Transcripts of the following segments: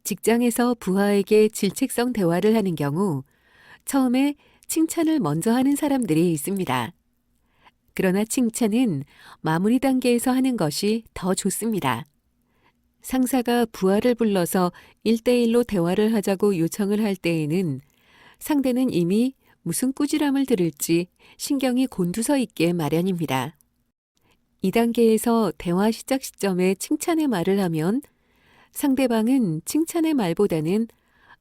직장에서 부하에게 질책성 대화를 하는 경우 처음에 칭찬을 먼저 하는 사람들이 있습니다. 그러나 칭찬은 마무리 단계에서 하는 것이 더 좋습니다. 상사가 부하를 불러서 1대1로 대화를 하자고 요청을 할 때에는 상대는 이미 무슨 꾸지람을 들을지 신경이 곤두서 있게 마련입니다. 이 단계에서 대화 시작 시점에 칭찬의 말을 하면 상대방은 칭찬의 말보다는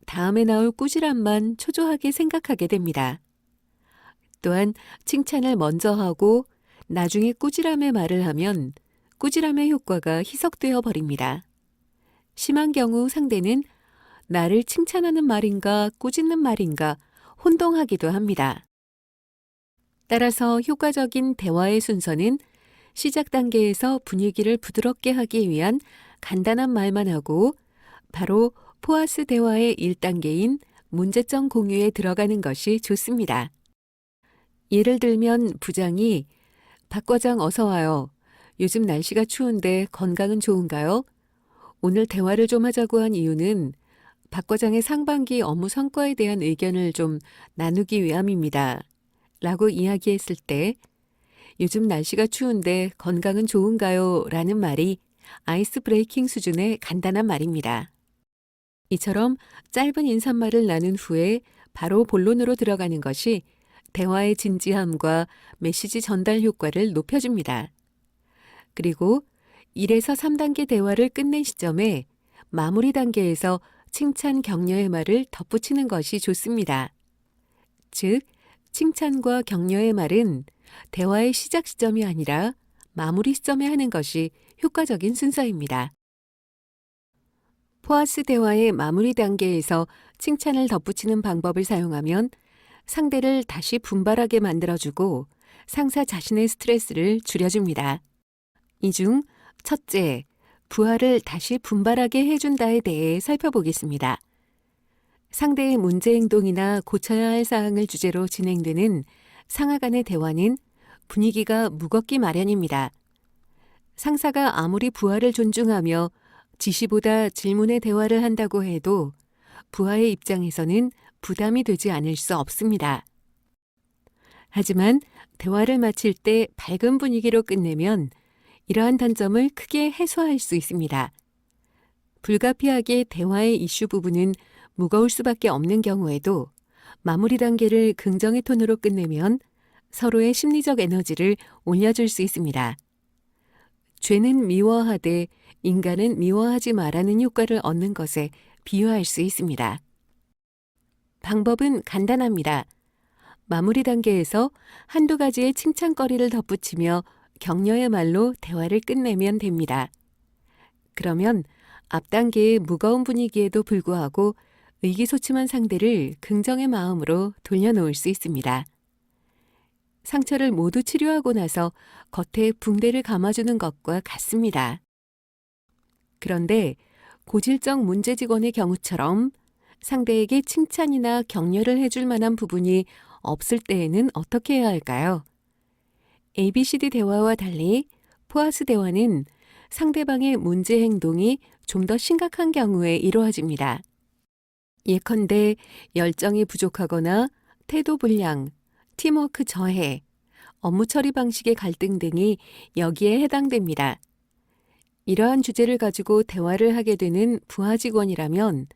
다음에 나올 꾸지람만 초조하게 생각하게 됩니다. 또한 칭찬을 먼저 하고 나중에 꾸지람의 말을 하면 꾸지람의 효과가 희석되어 버립니다. 심한 경우 상대는 나를 칭찬하는 말인가 꾸짖는 말인가 혼동하기도 합니다. 따라서 효과적인 대화의 순서는 시작 단계에서 분위기를 부드럽게 하기 위한 간단한 말만 하고 바로 포아스 대화의 1단계인 문제점 공유에 들어가는 것이 좋습니다. 예를 들면 부장이 박 과장 어서 와요. 요즘 날씨가 추운데 건강은 좋은가요? 오늘 대화를 좀 하자고 한 이유는 박 과장의 상반기 업무 성과에 대한 의견을 좀 나누기 위함입니다. 라고 이야기했을 때 요즘 날씨가 추운데 건강은 좋은가요? 라는 말이 아이스 브레이킹 수준의 간단한 말입니다. 이처럼 짧은 인사말을 나눈 후에 바로 본론으로 들어가는 것이 대화의 진지함과 메시지 전달 효과를 높여줍니다. 그리고 1에서 3단계 대화를 끝낸 시점에 마무리 단계에서 칭찬 격려의 말을 덧붙이는 것이 좋습니다. 즉, 칭찬과 격려의 말은 대화의 시작 시점이 아니라 마무리 시점에 하는 것이 효과적인 순서입니다. 포아스 대화의 마무리 단계에서 칭찬을 덧붙이는 방법을 사용하면 상대를 다시 분발하게 만들어주고 상사 자신의 스트레스를 줄여줍니다. 이 중 첫째, 부하를 다시 분발하게 해준다에 대해 살펴보겠습니다. 상대의 문제 행동이나 고쳐야 할 사항을 주제로 진행되는 상하 간의 대화는 분위기가 무겁기 마련입니다. 상사가 아무리 부하를 존중하며 지시보다 질문의 대화를 한다고 해도 부하의 입장에서는 부담이 되지 않을 수 없습니다. 하지만 대화를 마칠 때 밝은 분위기로 끝내면 이러한 단점을 크게 해소할 수 있습니다. 불가피하게 대화의 이슈 부분은 무거울 수밖에 없는 경우에도 마무리 단계를 긍정의 톤으로 끝내면 서로의 심리적 에너지를 올려줄 수 있습니다. 죄는 미워하되 인간은 미워하지 말라는 효과를 얻는 것에 비유할 수 있습니다. 방법은 간단합니다. 마무리 단계에서 한두 가지의 칭찬거리를 덧붙이며 격려의 말로 대화를 끝내면 됩니다. 그러면 앞 단계의 무거운 분위기에도 불구하고 의기소침한 상대를 긍정의 마음으로 돌려놓을 수 있습니다. 상처를 모두 치료하고 나서 겉에 붕대를 감아주는 것과 같습니다. 그런데 고질적 문제 직원의 경우처럼 상대에게 칭찬이나 격려를 해줄 만한 부분이 없을 때에는 어떻게 해야 할까요? ABCD 대화와 달리 포아스 대화는 상대방의 문제 행동이 좀 더 심각한 경우에 이루어집니다. 예컨대 열정이 부족하거나 태도 불량, 팀워크 저해, 업무 처리 방식의 갈등 등이 여기에 해당됩니다. 이러한 주제를 가지고 대화를 하게 되는 부하 직원이라면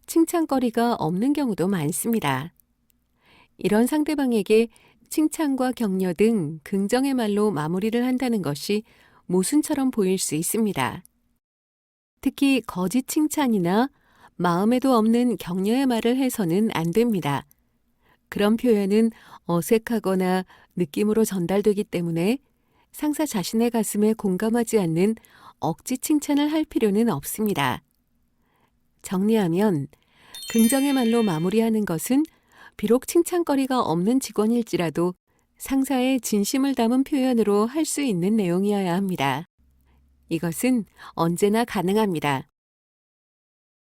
칭찬거리가 없는 경우도 많습니다. 이런 상대방에게 칭찬과 격려 등 긍정의 말로 마무리를 한다는 것이 모순처럼 보일 수 있습니다. 특히 거짓 칭찬이나 마음에도 없는 격려의 말을 해서는 안 됩니다. 그런 표현은 어색하거나 느낌으로 전달되기 때문에 상사 자신의 가슴에 공감하지 않는 억지 칭찬을 할 필요는 없습니다. 정리하면 긍정의 말로 마무리하는 것은 비록 칭찬거리가 없는 직원일지라도 상사의 진심을 담은 표현으로 할 수 있는 내용이어야 합니다. 이것은 언제나 가능합니다.